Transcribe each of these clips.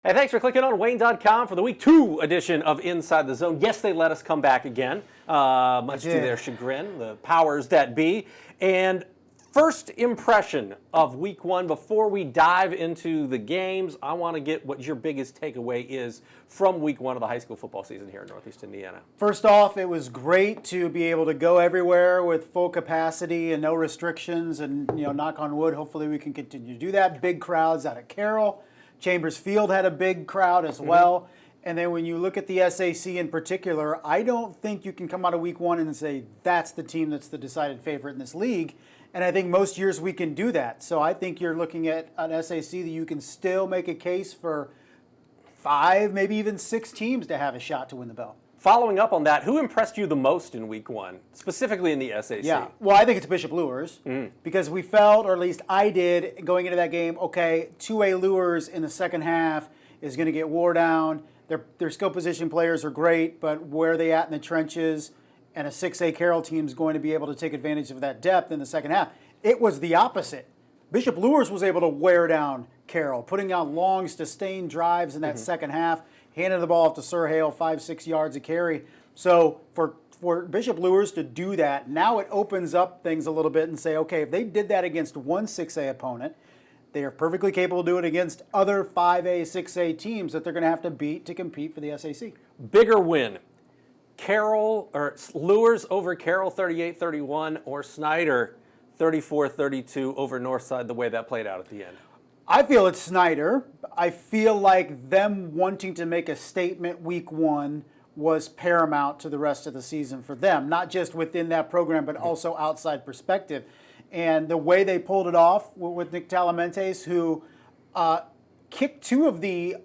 Hey, thanks for clicking on Wayne.com for the Week 2 edition of Inside the Zone. Yes, they let us come back again, much to their chagrin, the powers that be. And first impression of Week 1, before we dive into the games, I want to get what your biggest takeaway is from Week 1 of the high school football season here in Northeast Indiana. First off, it was great to be able to go everywhere with full capacity and no restrictions, and knock on wood, hopefully we can continue to do that. Big crowds out at Carrol. Chambers Field had a big crowd as well. And then when you look at the SAC in particular, I don't think you can come out of Week 1 and say that's the team that's the decided favorite in this league. And I think most years we can do that. So I think you're looking at an SAC that you can still make a case for 5, maybe even 6 teams to have a shot to win the belt. Following up on that, who impressed you the most in Week 1, specifically in the SAC? Yeah, well, I think it's Bishop Luers because we felt, or at least I did, going into that game, okay, 2A Luers in the second half is going to get wore down. Their skill position players are great, but where are they at in the trenches? And a 6A Carrol team is going to be able to take advantage of that depth in the second half. It was the opposite. Bishop Luers was able to wear down Carrol, putting out long, sustained drives in that second half, handed the ball off to Sir Hale, 5-6 yards a carry. So for Bishop Luers to do that, now it opens up things a little bit and say, okay, if they did that against one 6A opponent, they are perfectly capable of doing it against other 5A, 6A teams that they're going to have to beat to compete for the SAC. Bigger win, Carrol or Luers over Carrol 38-31 or Snyder 34-32 over Northside, the way that played out at the end? I feel it's Snyder. I feel like them wanting to make a statement Week 1 was paramount to the rest of the season for them, not just within that program, but also outside perspective. And the way they pulled it off with Nick Talamentes, who kicked 2 of the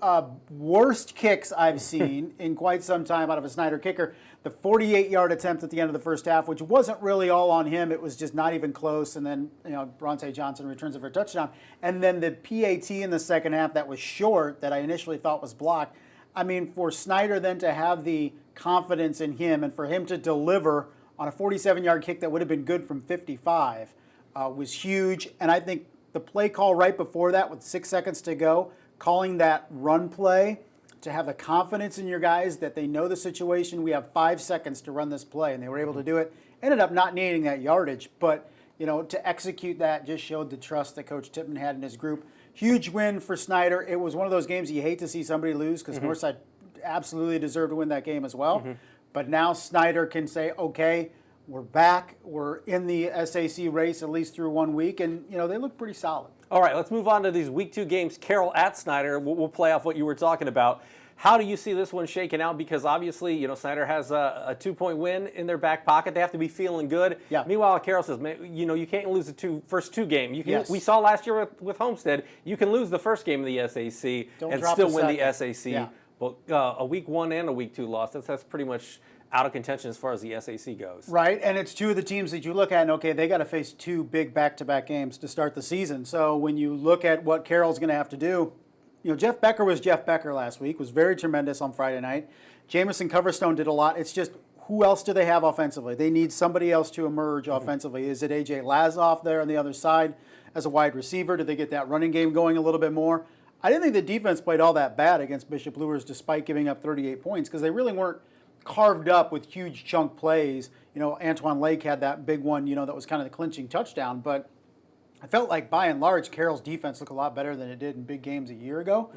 worst kicks I've seen in quite some time out of a Snyder kicker. The 48-yard attempt at the end of the first half, which wasn't really all on him. It was just not even close. And then, Bronte Johnson returns it for a touchdown. And then the PAT in the second half that was short, that I initially thought was blocked. I mean, for Snyder then to have the confidence in him and for him to deliver on a 47-yard kick that would have been good from 55 was huge. And I think the play call right before that with 6 seconds to go, calling that run play, to have the confidence in your guys that they know the situation. We have 5 seconds to run this play, and they were able to do it. Ended up not needing that yardage, but to execute that just showed the trust that Coach Tippmann had in his group. Huge win for Snyder. It was one of those games you hate to see somebody lose because Northside absolutely deserved to win that game as well. But now Snyder can say, okay, we're back. We're in the SAC race at least through 1 week, and they look pretty solid. All right, let's move on to these Week 2 games. Carrol at Snyder. We'll play off what you were talking about. How do you see this one shaking out? Because obviously, Snyder has a 2-point win in their back pocket. They have to be feeling good. Yeah. Meanwhile, Carrol says, you can't lose the first two games. Yes. We saw last year with Homestead, you can lose the first game of the SAC and still win the SAC. Yeah. But a Week 1 and a Week 2 loss, that's pretty much out of contention as far as the SAC goes. Right, and it's 2 of the teams that you look at, and okay, they got to face 2 big back-to-back games to start the season. So when you look at what Carroll's going to have to do, Jeff Becker was Jeff Becker last week, was very tremendous on Friday night. Jamison Coverstone did a lot. It's just, who else do they have offensively? They need somebody else to emerge offensively. Is it A.J. Lazoff there on the other side as a wide receiver? Do they get that running game going a little bit more? I didn't think the defense played all that bad against Bishop Luers despite giving up 38 points because they really weren't carved up with huge chunk plays. Antoine Lake had that big one, that was kind of the clinching touchdown, but I felt like by and large, Carroll's defense looked a lot better than it did in big games a year ago.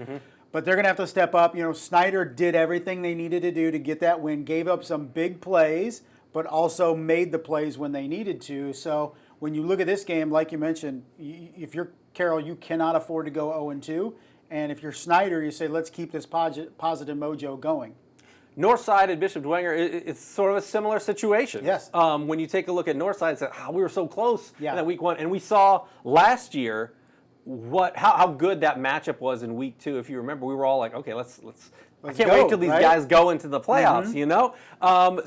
But they're going to have to step up. Snyder did everything they needed to do to get that win, gave up some big plays, but also made the plays when they needed to. So when you look at this game, like you mentioned, if you're Carrol, you cannot afford to go 0-2. And if you're Snyder, you say, let's keep this positive mojo going. Northside and Bishop Wenger, it's sort of a similar situation. Yes. When you take a look at Northside, it's like, we were so close in Yeah. that Week 1. And we saw last year how good that matchup was in Week 2. If you remember, we were all like, okay, let's I can't wait till these guys go into the playoffs,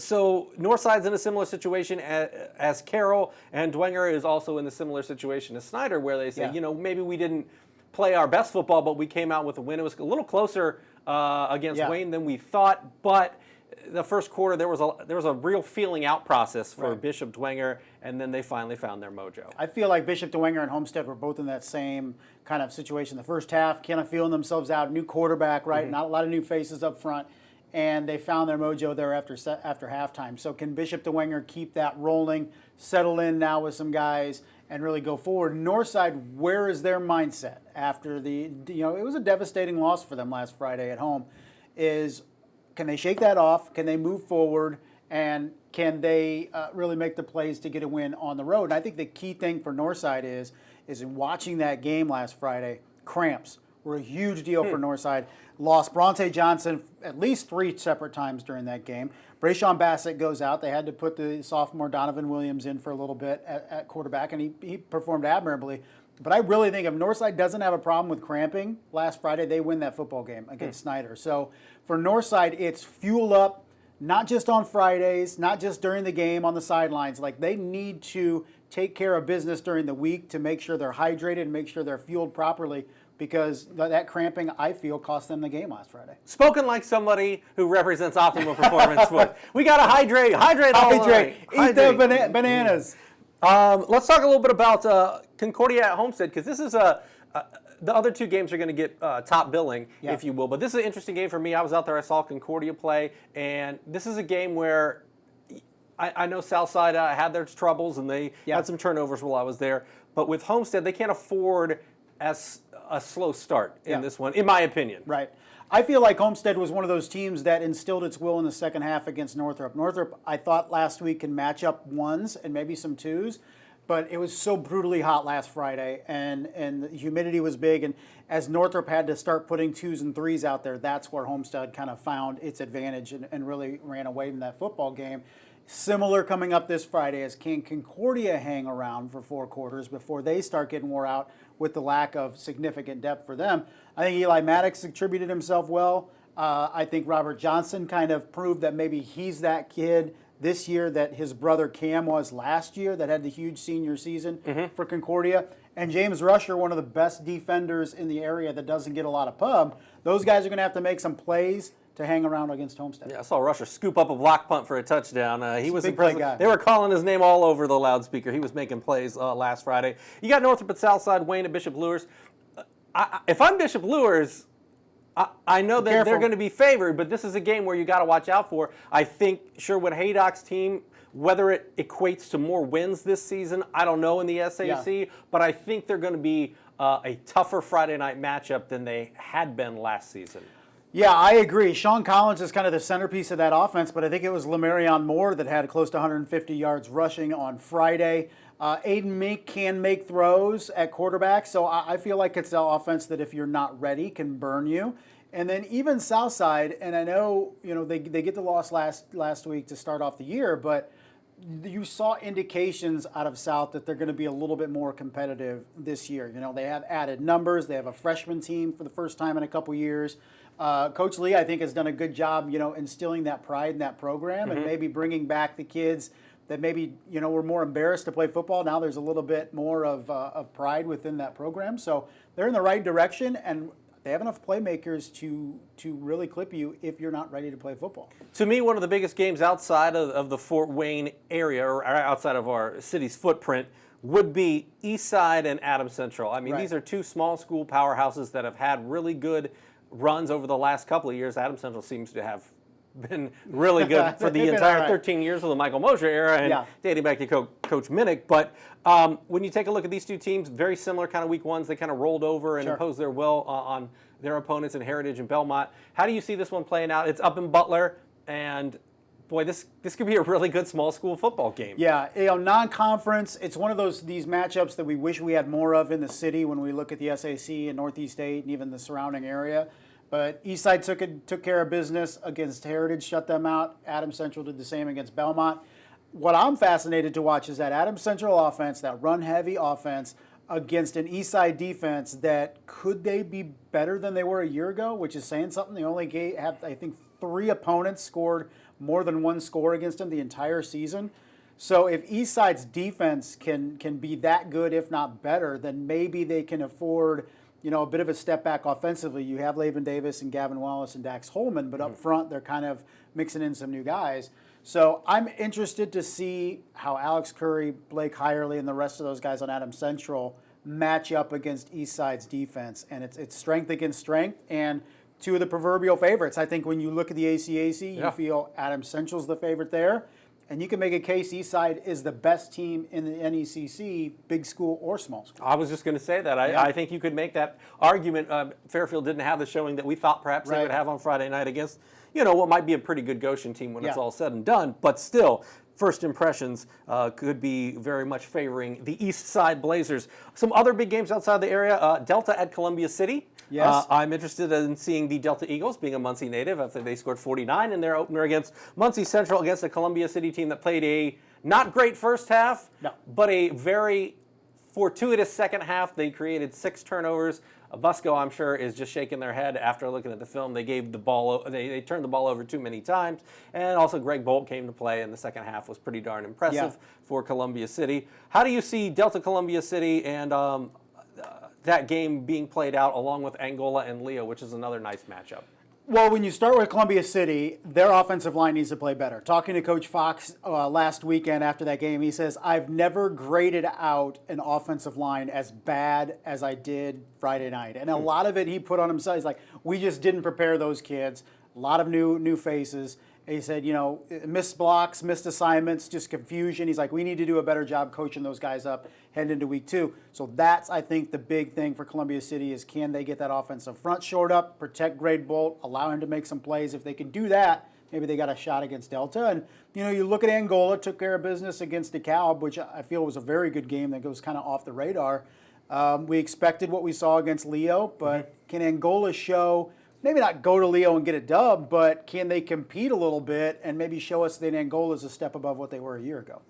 So Northside's in a similar situation as Carrol, and Wenger is also in a similar situation as Snyder, where they say, maybe we didn't play our best football, but we came out with a win. It was a little closer against Wayne than we thought, but the first quarter there was a real feeling out process for Right. Bishop, Wenger, and then they finally found their mojo. I feel like Bishop, Wenger, and Homestead were both in that same kind of situation. The first half, kind of feeling themselves out, new quarterback, right? Not a lot of new faces up front, and they found their mojo there after halftime. So can Bishop, Wenger keep that rolling, settle in now with some guys, and really go forward? Northside, where is their mindset after it was a devastating loss for them last Friday at home? Can they shake that off? Can they move forward? And can they really make the plays to get a win on the road? And I think the key thing for Northside is in watching that game last Friday, cramps were a huge deal for Northside. Lost Bronte Johnson at least 3 separate times during that game. Brayshawn Bassett goes out. They had to put the sophomore Donovan Williams in for a little bit at quarterback, and he performed admirably. But I really think if Northside doesn't have a problem with cramping last Friday, they win that football game against Snyder. So for Northside, it's fuel up, not just on Fridays, not just during the game on the sidelines. Like, they need to take care of business during the week to make sure they're hydrated and make sure they're fueled properly, because that cramping, I feel, cost them the game last Friday. Spoken like somebody who represents optimal performance sports. We got to hydrate all night. Eat the bananas. Let's talk a little bit about Concordia at Homestead, because this is the other 2 games are going to get top billing, if you will. But this is an interesting game for me. I was out there. I saw Concordia play, and this is a game where I know Southside had their troubles, and they had some turnovers while I was there. But with Homestead, they can't afford as a slow start in this one, in my opinion. Right. I feel like Homestead was one of those teams that instilled its will in the second half against Northrop. Northrop, I thought last week, can match up 1s and maybe some 2s, but it was so brutally hot last Friday, and the humidity was big, and as Northrop had to start putting 2s and 3s out there, that's where Homestead kind of found its advantage and really ran away in that football game. Similar coming up this Friday, as can Concordia hang around for 4 quarters before they start getting wore out with the lack of significant depth for them. I think Eli Maddox attributed himself well. I think Robert Johnson kind of proved that maybe he's that kid this year that his brother Cam was last year, that had the huge senior season for Concordia. And James Rusher, one of the best defenders in the area that doesn't get a lot of pub. Those guys are going to have to make some plays to hang around against Homestead. Yeah, I saw Rusher scoop up a block punt for a touchdown. He was big play impressive. guy. They were calling his name all over the loudspeaker. He was making plays last Friday. You got Northrop at Southside, Wayne at Bishop Luers. If I'm Bishop Luers, I know that they're going to be favored, but this is a game where you got to watch out for. I think Sherwood Haydock's team, whether it equates to more wins this season, I don't know in the SAC, but I think they're going to be a tougher Friday night matchup than they had been last season. Yeah, I agree. Sean Collins is kind of the centerpiece of that offense, but I think it was Lamarion Moore that had close to 150 yards rushing on Friday. Aiden Meek can make throws at quarterback, so I feel like it's an offense that if you're not ready can burn you. And then even Southside, and I know they get the loss last week to start off the year, but you saw indications out of South that they're going to be a little bit more competitive this year. They have added numbers. They have a freshman team for the first time in a couple years. Coach Lee, I think, has done a good job, instilling that pride in that program and maybe bringing back the kids that maybe, were more embarrassed to play football. Now there's a little bit more of pride within that program. So they're in the right direction, and they have enough playmakers to really clip you if you're not ready to play football. To me, one of the biggest games outside of the Fort Wayne area, or outside of our city's footprint, would be Eastside and Adams Central. I mean, these are 2 small school powerhouses that have had really good runs over the last couple of years. Adams Central seems to have been really good for the entire 13 years of the Michael Mosher era and dating back to Coach Minnick. But when you take a look at these 2 teams, very similar kind of week ones. They kind of rolled over and imposed their will on their opponents in Heritage and Belmont. How do you see this one playing out? It's up in Butler, and boy, this could be a really good small school football game. Yeah, non-conference, it's one of these matchups that we wish we had more of in the city when we look at the SAC and Northeast 8 and even the surrounding area. But Eastside took care of business against Heritage, shut them out. Adams Central did the same against Belmont. What I'm fascinated to watch is that Adams Central offense, that run-heavy offense, against an Eastside defense that could they be better than they were a year ago, which is saying something. They only have, I think, 3 opponents scored more than 1 score against them the entire season. So if Eastside's defense can be that good, if not better, then maybe they can afford a bit of a step back offensively. You have Laban Davis and Gavin Wallace and Dax Holman, but up front they're kind of mixing in some new guys. So I'm interested to see how Alex Curry, Blake Hirely, and the rest of those guys on Adams Central match up against Eastside's defense. And it's strength against strength, and two of the proverbial favorites. I think when you look at the ACAC, you feel Adams Central's the favorite there. And you can make a case Eastside is the best team in the NECC, big school or small school. I was just going to say that. I think you could make that argument. Fairfield didn't have the showing that we thought perhaps they would have on Friday night against, what might be a pretty good Goshen team when it's all said and done. But still, first impressions could be very much favoring the Eastside Blazers. Some other big games outside the area, Delta at Columbia City. Yes. I'm interested in seeing the Delta Eagles, being a Muncie native, after they scored 49 in their opener against Muncie Central, against a Columbia City team that played a not great first half, but a very fortuitous second half. They created 6 turnovers. Busco, I'm sure, is just shaking their head after looking at the film. They gave the ball, they turned the ball over too many times, and also Greg Bolt came to play, and the second half was pretty darn impressive for Columbia City. How do you see Delta Columbia City and that game being played out along with Angola and Leo, which is another nice matchup? Well, when you start with Columbia City, their offensive line needs to play better. Talking to Coach Fox last weekend after that game, he says, I've never graded out an offensive line as bad as I did Friday night. And a lot of it he put on himself. He's like, we just didn't prepare those kids. A lot of new faces. And he said, missed blocks, missed assignments, just confusion. He's like, we need to do a better job coaching those guys up heading into week 2. So that's, I think, the big thing for Columbia City is can they get that offensive front shored up, protect Greg Bolt, allow him to make some plays. If they can do that, maybe they got a shot against Delta. And, you look at Angola, took care of business against DeKalb, which I feel was a very good game that goes kind of off the radar. We expected what we saw against Leo, but can Angola show, maybe not go to Leo and get a dub, but can they compete a little bit and maybe show us that Angola is a step above what they were a year ago?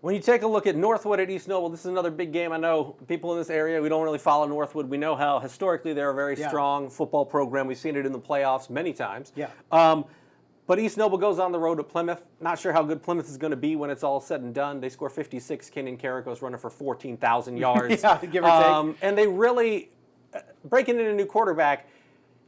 When you take a look at Northwood at East Noble, this is another big game. I know people in this area, we don't really follow Northwood. We know how historically they're a very strong football program. We've seen it in the playoffs many times. But East Noble goes on the road to Plymouth. Not sure how good Plymouth is going to be when it's all said and done. They score 56. Kenyon Carrico's running for 14,000 yards. Give or take. And they really, breaking in a new quarterback,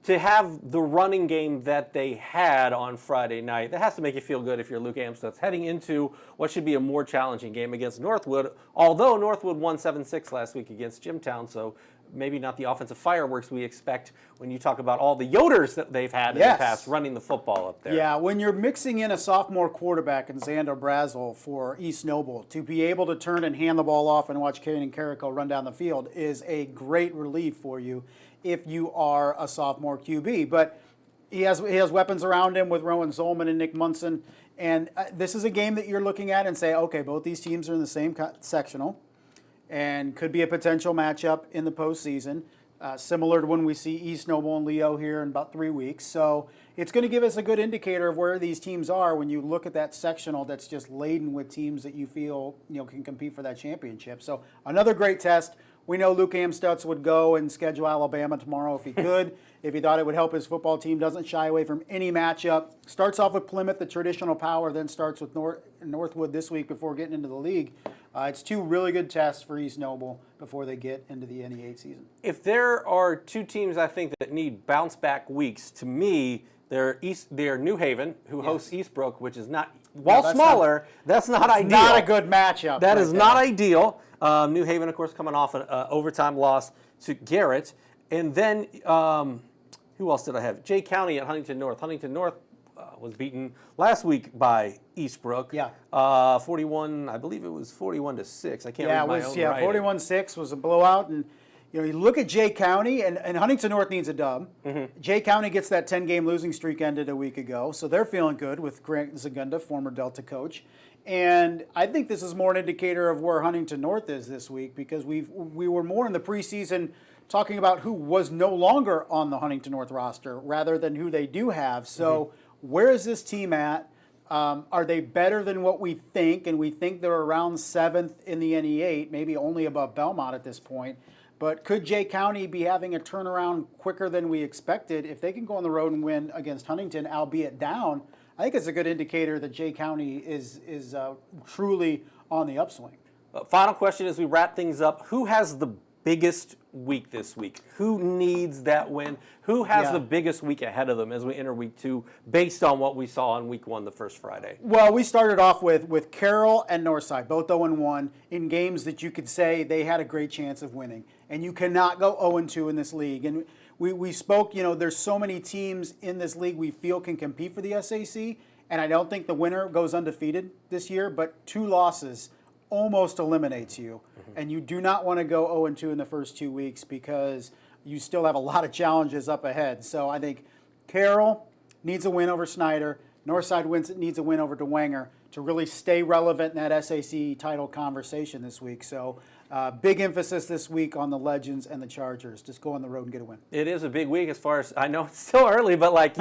to have the running game that they had on Friday night, that has to make you feel good if you're Luke Amstutz heading into what should be a more challenging game against Northwood, although Northwood won 7-6 last week against Jimtown, so maybe not the offensive fireworks we expect when you talk about all the Yoders that they've had in the past running the football up there. Yeah, when you're mixing in a sophomore quarterback in Xander Brazel for East Noble, to be able to turn and hand the ball off and watch Kaden Carrico run down the field is a great relief for you if you are a sophomore QB. But he has weapons around him with Rowan Zolman and Nick Munson. And this is a game that you're looking at and say, okay, both these teams are in the same sectional and could be a potential matchup in the postseason, similar to when we see East Noble and Leo here in about 3 weeks. So it's going to give us a good indicator of where these teams are when you look at that sectional that's just laden with teams that you feel can compete for that championship. So another great test. We know Luke Amstutz would go and schedule Alabama tomorrow if he could, if he thought it would help his football team. Doesn't shy away from any matchup. Starts off with Plymouth, the traditional power, then starts with Northwood this week before getting into the league. It's 2 really good tests for East Noble before they get into the NE8 season. If there are 2 teams I think that need bounce-back weeks, to me, they're New Haven, who hosts Eastbrook, which is not, smaller, that's not ideal. Not a good matchup. That is not ideal. New Haven, of course, coming off an overtime loss to Garrett. And then, who else did I have? Jay County at Huntington North. Huntington North was beaten last week by Eastbrook. 41, I believe it was 41-6. I can't read my own writing. 41-6 was a blowout. And you look at Jay County, and Huntington North needs a dub. Jay County gets that 10-game losing streak ended a week ago, so they're feeling good with Grant Zagunda, former Delta coach. And I think this is more an indicator of where Huntington North is this week, because we were more in the preseason talking about who was no longer on the Huntington North roster rather than who they do have. So where is this team at? Are they better than what we think? And we think they're around 7th in the NE8, maybe only above Belmont at this point. But could Jay County be having a turnaround quicker than we expected? If they can go on the road and win against Huntington, albeit down, I think it's a good indicator that Jay County is truly on the upswing. Final question as we wrap things up. Who has the biggest week this week? Who needs that win? Who has Yeah. the biggest week ahead of them as we enter week 2 based on what we saw on week 1 the first Friday? Well, we started off with Carrol and Northside, both 0-1 in games that you could say they had a great chance of winning. And you cannot go 0-2 in this league. And we spoke, there's so many teams in this league we feel can compete for the SAC. And I don't think the winner goes undefeated this year, but 2 losses almost eliminates you. And you do not want to go 0-2 in the first 2 weeks because you still have a lot of challenges up ahead. So I think Carrol needs a win over Snyder. Northside needs a win over Wenger to really stay relevant in that SAC title conversation this week. So big emphasis this week on the Legends and the Chargers. Just go on the road and get a win. It is a big week as far as I know. It's still early, but like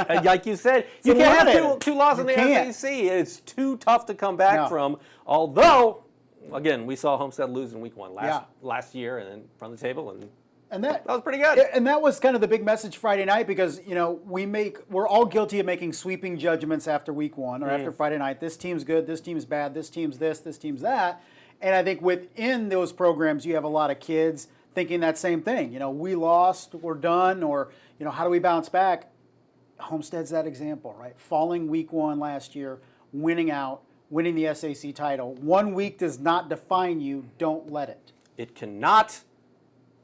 you said, you It's can't have eliminated. two losses in the You can't. SEC. It's too tough to come back No. from. Although, again, we saw Homestead lose in week 1 Yeah. last year and then from the table, and And that was pretty good. And that was kind of the big message Friday night because we're all guilty of making sweeping judgments after week 1 or after Friday night. This team's good, this team's bad, this team's this team's that. And I think within those programs, you have a lot of kids thinking that same thing. We lost, we're done, or how do we bounce back? Homestead's that example, right? Falling week 1 last year, winning the SAC title. 1 week does not define you. Don't let it. It cannot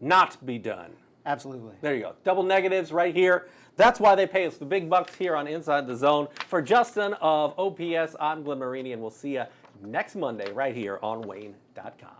not be done. Absolutely. There you go. Double negatives right here. That's why they pay us the big bucks here on Inside the Zone. For Justin of OPS, I'm Glenn Marini, and we'll see you next Monday right here on Wayne.com.